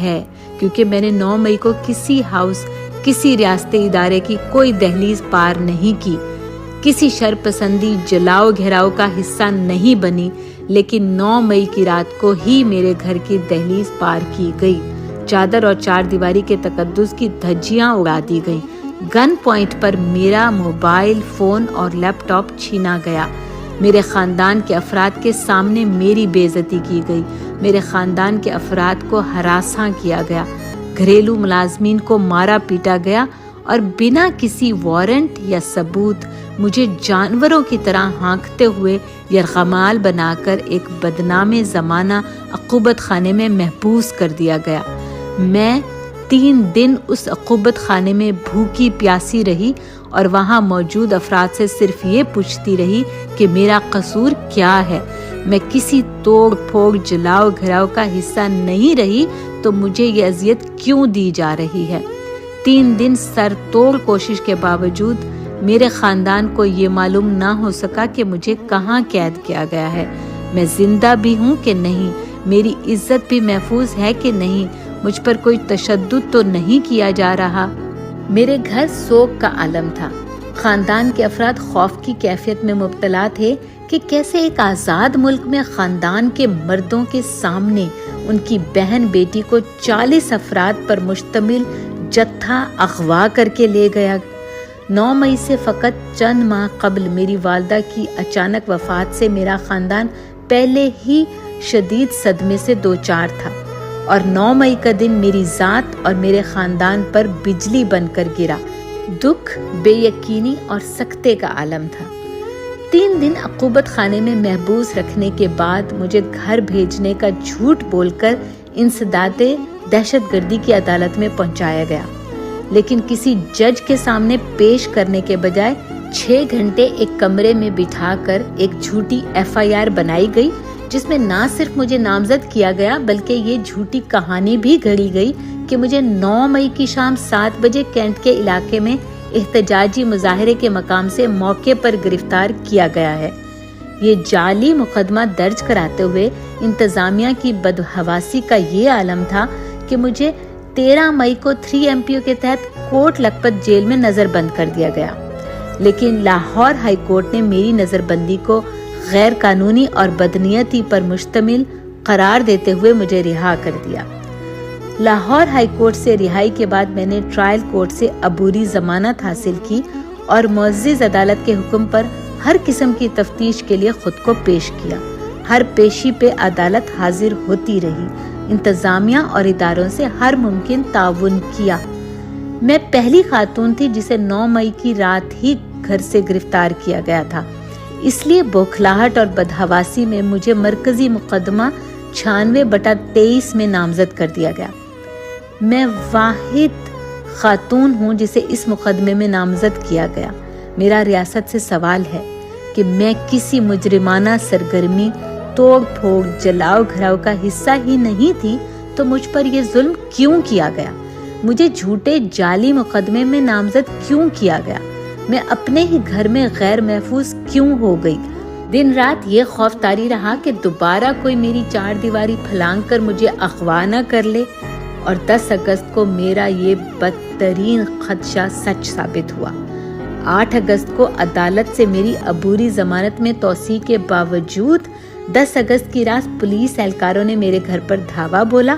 ہے کیونکہ میں نے 9 مئی کو کسی ریاستی ادارے کی کوئی دہلیز پار نہیں کی، کسی شرپسندی جلاؤ گھیراؤ کا حصہ نہیں بنی، لیکن 9 مئی کی رات کو ہی میرے گھر کی دہلیز پار کی گئی، چادر اور 4 دیواری کے تقدس کی دھجیاں اڑا دی گئیں، گن پوائنٹ پر میرا موبائل فون اور لیپ ٹاپ چھینا گیا، میرے خاندان کے افراد کے سامنے میری بے عزتی کی گئی، میرے خاندان کے افراد کو ہراساں کیا گیا، گھریلو ملازمین کو مارا پیٹا گیا اور بنا کسی وارنٹ یا ثبوت مجھے جانوروں کی طرح ہانکتے ہوئے یرغمال بنا کر ایک بدنام زمانہ عقوبت خانے میں محبوس کر دیا گیا۔ میں 3 دن اس عقوبت خانے میں بھوکی پیاسی رہی اور وہاں موجود افراد سے صرف یہ پوچھتی رہی کہ میرا قصور کیا ہے۔ میں کسی توڑ پھوڑ جلاؤ گھراؤ کا حصہ نہیں رہی تو مجھے یہ اذیت کیوں دی جا رہی ہے؟ 3 دن سر توڑ کوشش کے باوجود میرے خاندان کو یہ معلوم نہ ہو سکا کہ مجھے کہاں قید کیا گیا ہے، میں زندہ بھی ہوں کہ نہیں، میری عزت بھی محفوظ ہے کہ نہیں، مجھ پر کوئی تشدد تو نہیں کیا جا رہا۔ میرے گھر سوگ کا عالم تھا، خاندان کے افراد خوف کی کیفیت میں مبتلا تھے کہ کیسے ایک آزاد ملک میں خاندان کے مردوں کے سامنے ان کی بہن بیٹی کو 40 افراد پر مشتمل جتھا اغوا کر کے لے گیا۔ 9 مئی سے فقط چند ماہ قبل میری والدہ کی اچانک وفات سے میرا خاندان پہلے ہی شدید صدمے سے دوچار تھا، اور 9 مئی کا دن میری ذات اور میرے خاندان پر بجلی بن کر گرا۔ دکھ، بے یقینی اور سکتے کا عالم تھا۔ 3 دن عقوبت خانے میں محبوس رکھنے کے بعد مجھے گھر بھیجنے کا جھوٹ بول کر انسداد دہشت گردی کی عدالت میں پہنچایا گیا، لیکن کسی جج کے سامنے پیش کرنے کے بجائے 6 گھنٹے ایک کمرے میں بٹھا کر ایک جھوٹی FIR بنائی گئی، جس میں نہ صرف مجھے نامزد کیا گیا بلکہ یہ جھوٹی کہانی بھی گھڑی گئی کہ مجھے 9 مئی کی شام 7 بجے کینٹ کے علاقے میں احتجاجی مظاہرے کے مقام سے موقع پر گرفتار کیا گیا ہے۔ یہ جعلی مقدمہ درج کراتے ہوئے انتظامیہ کی بدحواسی کا یہ عالم تھا کہ مجھے 13 مئی کو 3 MPO کے تحت کوٹ لکھپت جیل میں نظر بند کر دیا گیا، لیکن لاہور ہائی کورٹ نے میری نظر بندی کو غیر قانونی اور بدنیتی پر مشتمل قرار دیتے ہوئے مجھے رہا کر دیا۔ لاہور ہائی کورٹ سے رہائی کے بعد میں نے ٹرائل کورٹ سے عبوری ضمانت حاصل کی اور معزز عدالت کے حکم پر ہر قسم کی تفتیش کے لیے خود کو پیش کیا۔ ہر پیشی پہ عدالت حاضر ہوتی رہی، انتظامیہ اور اداروں سے ہر ممکن تعاون کیا۔ میں پہلی خاتون تھی جسے 9 مئی کی رات ہی گھر سے گرفتار کیا گیا تھا، اس لیے بوکھلاہٹ اور بدحواسی میں مجھے مرکزی مقدمہ 96/23 میں نامزد کر دیا گیا۔ میں واحد خاتون ہوں جسے اس مقدمے میں نامزد کیا گیا۔ میرا ریاست سے سوال ہے کہ میں کسی مجرمانہ سرگرمی، توڑ پھوڑ، جلاؤ گھراؤ کا حصہ ہی نہیں تھی تو مجھ پر یہ ظلم کیوں کیا گیا؟ مجھے جھوٹے جعلی مقدمے میں نامزد کیوں کیا گیا؟ میں اپنے ہی گھر میں غیر محفوظ کیوں ہو گئی؟ دن رات یہ خوف طاری رہا کہ دوبارہ کوئی میری 4 دیواری پھلانگ کر مجھے اغوا نہ کر لے، اور 10 اگست کو میرا یہ بدترین خدشہ سچ ثابت ہوا۔ 8 اگست کو عدالت سے میری عبوری ضمانت میں توسیع کے باوجود 10 اگست کی رات پولیس اہلکاروں نے میرے گھر پر دھاوا بولا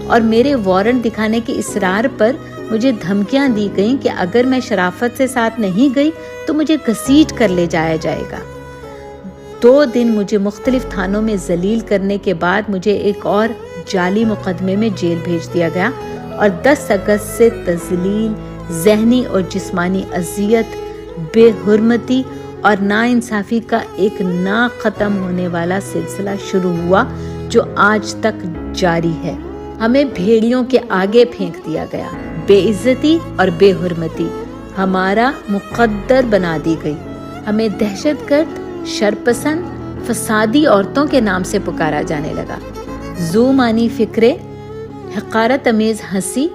اور میرے وارنٹ دکھانے کے اصرار پر مجھے دھمکیاں دی گئیں کہ اگر میں شرافت سے ساتھ نہیں گئی تو مجھے گھسیٹ کر لے جایا جائے گا۔ 2 دن مجھے مختلف تھانوں میں ذلیل کرنے کے بعد مجھے ایک اور جعلی مقدمے میں جیل بھیج دیا گیا، اور 10 اگست سے تذلیل، ذہنی اور جسمانی اذیت، بے حرمتی اور ناانصافی کا ایک نہ ختم ہونے والا سلسلہ شروع ہوا جو آج تک جاری ہے۔ ہمیں بھیڑیوں کے آگے پھینک دیا گیا، بے عزتی اور بے حرمتی ہمارا مقدر بنا دی گئی، ہمیں دہشت گرد، شرپسند، فسادی عورتوں کے نام سے پکارا جانے لگا۔ زومانی فکرے، حقارت امیز ہنسی،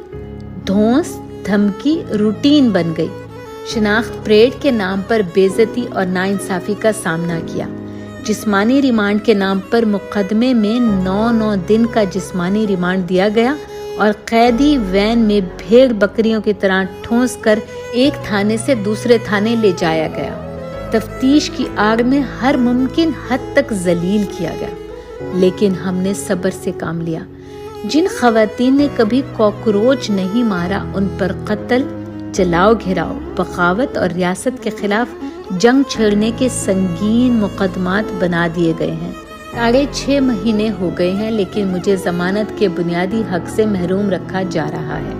دھونس، دھمکی روٹین بن گئی۔ شناخت پریڈ کے نام پر بے عزتی اور ناانصافی کا سامنا کیا۔ جسمانی ریمانڈ کے نام پر مقدمے میں 9 دن کا جسمانی ریمانڈ دیا گیا اور قیدی وین میں بھیڑ بکریوں کی طرح ٹھونس کر ایک تھانے سے دوسرے تھانے لے جایا گیا۔ تفتیش کی آڑ میں ہر ممکن حد تک ذلیل کیا گیا، لیکن ہم نے صبر سے کام لیا۔ جن خواتین نے کبھی کاکروچ نہیں مارا ان پر قتل، جلاؤ گھراؤ، بغاوت اور ریاست کے خلاف جنگ چھیڑنے کے سنگین مقدمات بنا دیے گئے ہیں۔ 6.5 مہینے ہو گئے ہیں، لیکن مجھے ضمانت کے بنیادی حق سے محروم رکھا جا رہا ہے۔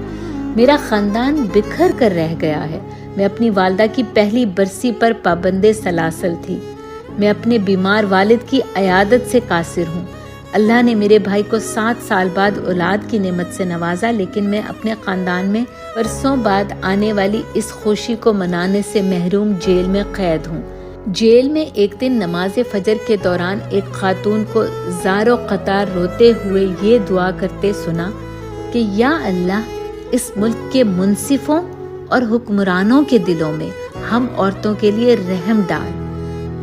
میرا خاندان بکھر کر رہ گیا ہے۔ میں اپنی والدہ کی پہلی برسی پر پابند سلاسل تھی۔ میں اپنے بیمار والد کی عیادت سے قاصر ہوں۔ اللہ نے میرے بھائی کو 7 سال بعد اولاد کی نعمت سے نوازا، لیکن میں اپنے خاندان میں برسوں بعد آنے والی اس خوشی کو منانے سے محروم جیل میں قید ہوں۔ جیل میں ایک دن نماز فجر کے دوران ایک خاتون کو زار و قطار روتے ہوئے یہ دعا کرتے سنا کہ یا اللہ، اس ملک کے منصفوں اور حکمرانوں کے دلوں میں ہم عورتوں کے لیے رحم ڈال۔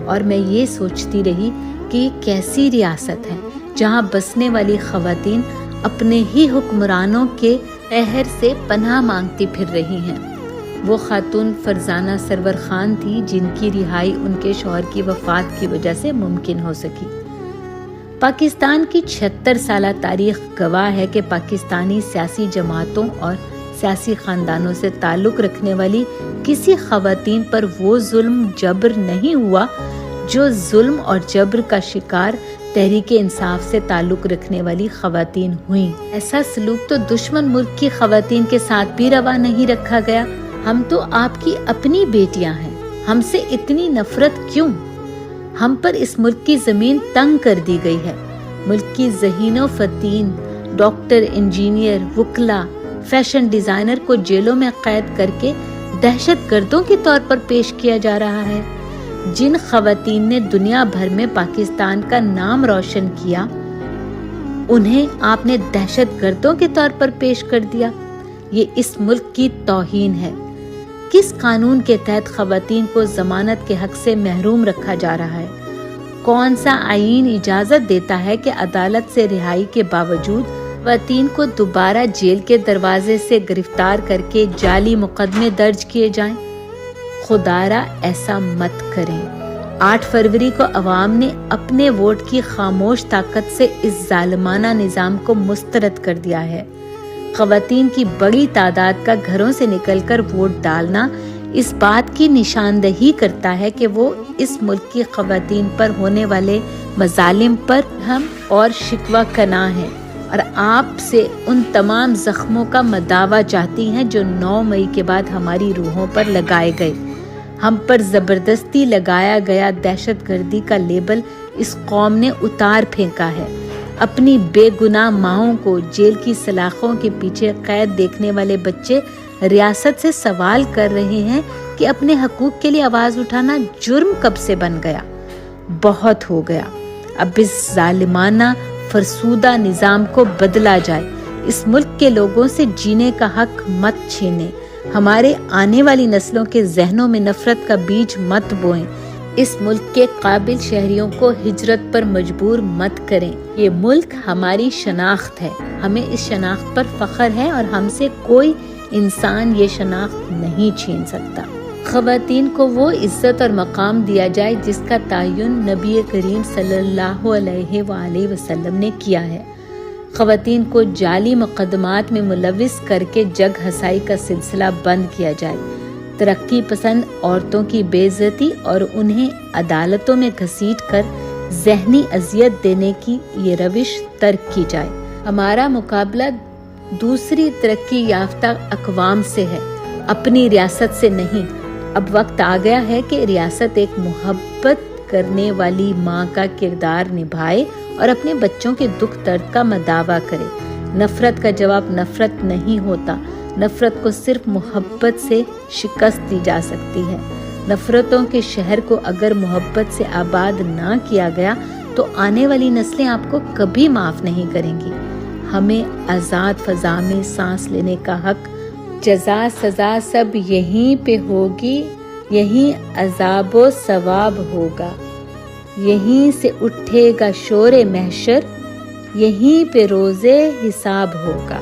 اور میں یہ سوچتی رہی کہ یہ کیسی ریاست ہے جہاں بسنے والی خواتین اپنے ہی حکمرانوں کے قہر سے پناہ مانگتی پھر رہی ہیں۔ وہ خاتون فرزانہ سرور خان تھی، جن کی رہائی ان کے شوہر کی وفات کی وجہ سے ممکن ہو سکی۔ پاکستان کی 76 سالہ تاریخ گواہ ہے کہ پاکستانی سیاسی جماعتوں اور سیاسی خاندانوں سے تعلق رکھنے والی کسی خواتین پر وہ ظلم جبر نہیں ہوا جو ظلم اور جبر کا شکار تحریک انصاف سے تعلق رکھنے والی خواتین ہوئیں۔ ایسا سلوک تو دشمن ملک کی خواتین کے ساتھ بھی روا نہیں رکھا گیا۔ ہم تو آپ کی اپنی بیٹیاں ہیں، ہم سے اتنی نفرت کیوں؟ ہم پر اس ملک کی زمین تنگ کر دی گئی ہے۔ ملک کی ذہین و فتین ڈاکٹر، انجینئر، وکلا، فیشن ڈیزائنر کو جیلوں میں قید کر کے دہشت گردوں کے طور پر پیش کیا جا رہا ہے۔ جن خواتین نے دنیا بھر میں پاکستان کا نام روشن کیا، انہیں آپ نے دہشت گردوں کے طور پر پیش کر دیا۔ یہ اس ملک کی توہین ہے۔ کس قانون کے تحت خواتین کو ضمانت کے حق سے محروم رکھا جا رہا ہے؟ کون سا آئین اجازت دیتا ہے کہ عدالت سے رہائی کے باوجود خواتین کو دوبارہ جیل کے دروازے سے گرفتار کر کے جعلی مقدمے درج کیے جائیں؟ خدارا ایسا مت کریں۔ 8 فروری کو عوام نے اپنے ووٹ کی خاموش طاقت سے اس ظالمانہ نظام کو مسترد کر دیا ہے۔ خواتین کی بڑی تعداد کا گھروں سے نکل کر ووٹ ڈالنا اس بات کی نشاندہی کرتا ہے کہ وہ اس ملک کی خواتین پر ہونے والے مظالم پر ہم اور شکوہ کناں ہیں، اور آپ سے ان تمام زخموں کا مداوع چاہتی ہیں جو 9 مئی کے بعد ہماری روحوں پر لگائے گئے۔ ہم پر زبردستی لگایا گیا دہشت گردی کا لیبل اس قوم نے اتار پھینکا ہے۔ اپنی بے گناہ ماؤں کو جیل کی سلاخوں کے پیچھے قید دیکھنے والے بچے ریاست سے سوال کر رہے ہیں کہ اپنے حقوق کے لیے آواز اٹھانا جرم کب سے بن گیا؟ بہت ہو گیا۔ اب اس ظالمانہ فرسودہ نظام کو بدلا جائے۔ اس ملک کے لوگوں سے جینے کا حق مت چھینیں۔ ہمارے آنے والی نسلوں کے ذہنوں میں نفرت کا بیج مت بوئیں۔ اس ملک کے قابل شہریوں کو ہجرت پر مجبور مت کریں۔ یہ ملک ہماری شناخت ہے، ہمیں اس شناخت پر فخر ہے اور ہم سے کوئی انسان یہ شناخت نہیں چھین سکتا۔ خواتین کو وہ عزت اور مقام دیا جائے جس کا تعین نبی کریم صلی اللہ علیہ وآلہ وسلم نے کیا ہے۔ خواتین کو جعلی مقدمات میں ملوث کر کے جگ ہسائی کا سلسلہ بند کیا جائے۔ ترقی پسند عورتوں کی بے عزتی اور انہیں عدالتوں میں گھسیٹ کر ذہنی اذیت دینے کی یہ روش ترک کی جائے۔ ہمارا مقابلہ دوسری ترقی یافتہ اقوام سے ہے، اپنی ریاست سے نہیں۔ اب وقت آ گیا ہے کہ ریاست ایک محبت کرنے والی ماں کا کردار نبھائے اور اپنے بچوں کے دکھ درد کا مداوع کرے۔ نفرت کا جواب نفرت نہیں ہوتا، نفرت کو صرف محبت سے شکست دی جا سکتی ہے۔ نفرتوں کے شہر کو اگر محبت سے آباد نہ کیا گیا تو آنے والی نسلیں آپ کو کبھی معاف نہیں کریں گی۔ ہمیں آزاد فضا میں سانس لینے کا حق، جزا سزا سب یہیں پہ ہوگی، یہیں عذاب و ثواب ہوگا، یہیں سے اٹھے گا شور محشر، یہیں پہ روزے حساب ہوگا۔